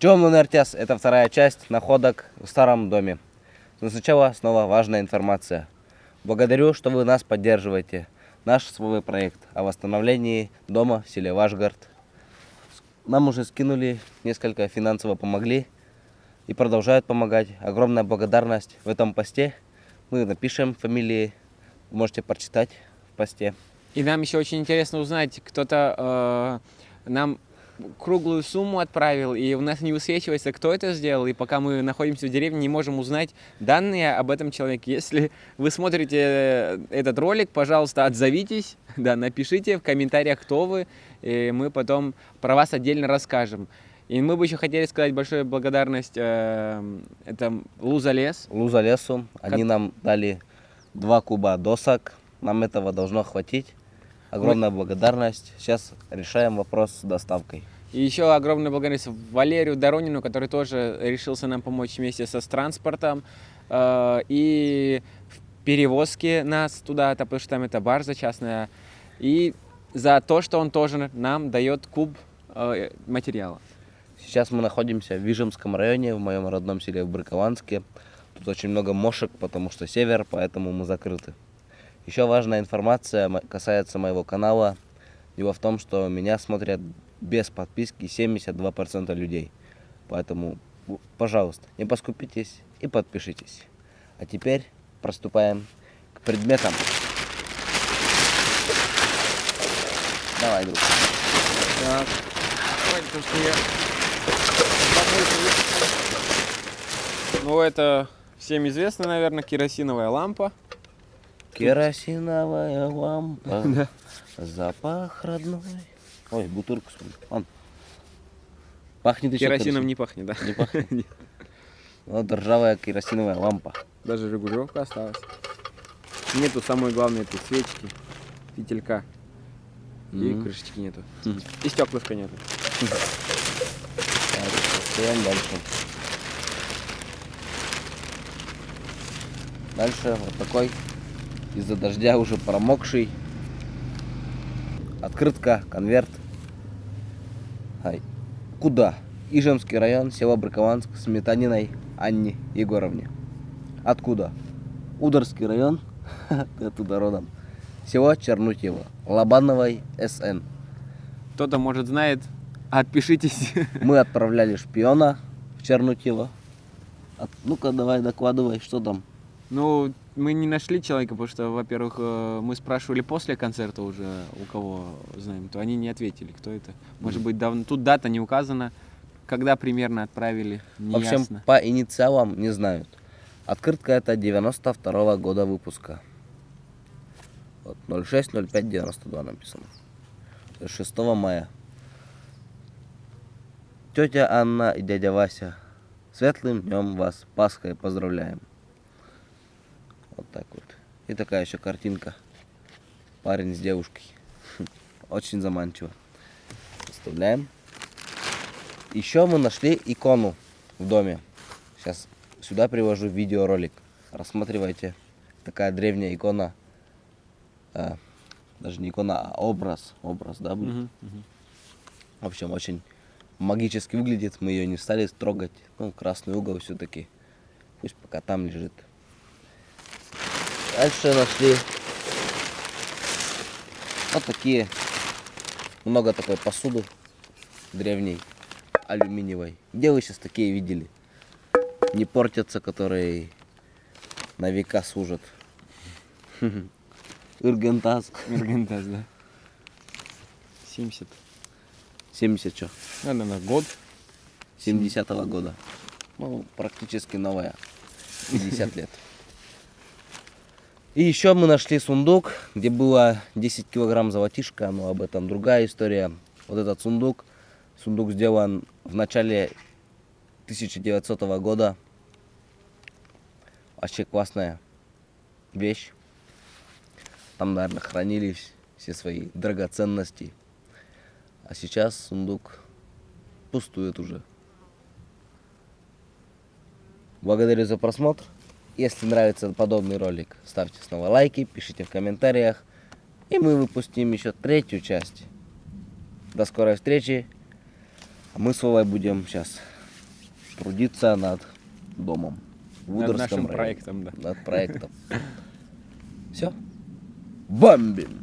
Темный Артяс – это вторая часть находок в старом доме. Но сначала снова важная информация. Благодарю, что вы нас поддерживаете. Наш свой проект о восстановлении дома в селе Вашгард. Нам уже скинули, несколько финансово помогли и продолжают помогать. Огромная благодарность в этом посте. Мы напишем фамилии, вы можете прочитать в посте. И нам еще очень интересно узнать, кто-то нам круглую сумму отправил, и у нас не высвечивается, кто это сделал, и пока мы находимся в деревне, не можем узнать данные об этом человеке. Если вы смотрите этот ролик, пожалуйста, отзовитесь, да, напишите в комментариях, кто вы, и мы потом про вас отдельно расскажем. И мы бы еще хотели сказать большую благодарность это Луза Лес. Луза Лесу, они нам дали 2 куба досок, нам этого должно хватить. Огромная благодарность. Сейчас решаем вопрос с доставкой. И еще огромная благодарность Валерию Доронину, который тоже решился нам помочь вместе с транспортом и в перевозке нас туда, потому что там это баржа частная, и за то, что он тоже нам дает куб материала. Сейчас мы находимся в Вижемском районе, в моем родном селе в Брыкованске. Тут очень много мошек, потому что север, поэтому мы закрыты. Еще важная информация касается моего канала. Дело в том, что меня смотрят без подписки 72% людей. Поэтому, пожалуйста, не поскупитесь и подпишитесь. А теперь приступаем к предметам. Давай, друг. Так. То, что я... Ну, это всем известно, наверное, керосиновая лампа. Керосиновая лампа, запах родной. Ой, бутырку смотри. Пахнет еще Керосином не пахнет, да? Не пахнет. Вот ржавая керосиновая лампа. Даже регулировка осталась. Нету самой главной этой свечки, фитилька. И крышечки нету. И стеклышка нету. Так, стоим дальше. Дальше вот такой, из-за дождя уже промокший. Открытка, конверт. Куда? Ижемский район, село Брыкованск, Сметаниной Анне Егоровне. Откуда? Ударский район, ты оттуда родом. Село Чернутьево, Лобановой СН. Кто-то, может, знает, отпишитесь. Мы отправляли шпиона в Чернутьево. Ну-ка, давай докладывай, что там. Ну, мы не нашли человека, потому что, во-первых, мы спрашивали после концерта уже, у кого знаем, то они не ответили, кто это. Может быть, давно. Тут дата не указана, когда примерно отправили, не В общем, ясно. по инициалам не знают. Открытка это 92-го года выпуска. Вот, 06-05-92 написано. 6 мая. Тетя Анна и дядя Вася, светлым днем вас, Пасхой поздравляем. Вот так вот. И такая еще картинка. Парень с девушкой. Очень заманчиво. Вставляем. Еще мы нашли икону в доме. Сейчас сюда привожу видеоролик. Рассматривайте. Такая древняя икона. Даже не икона, а образ. Образ, да, будет? В общем, очень магически выглядит. Мы ее не стали трогать. Ну, красный угол все-таки. Пусть пока там лежит. Дальше нашли вот такие, много такой посуды древней, алюминиевой. Где вы сейчас такие видели? Не портятся, которые на века служат. Иргентаз. Иргентаз, да. 70. 70 что? Наверное, год. 70-го года. Ну, практически новая. 50 лет. И еще мы нашли сундук, где было 10 килограмм золотишка, но об этом другая история. Вот этот сундук сделан в начале 1900 года. Вообще классная вещь. Там, наверное, хранились все свои драгоценности. А сейчас сундук пустует уже. Благодарю за просмотр. Если нравится подобный ролик, ставьте снова лайки, пишите в комментариях. И мы выпустим еще 3-ю часть. До скорой встречи. А мы с Вовой будем сейчас трудиться над домом. В Над Удорском нашим районе. проектом, да. Над проектом. Все. Бомбим!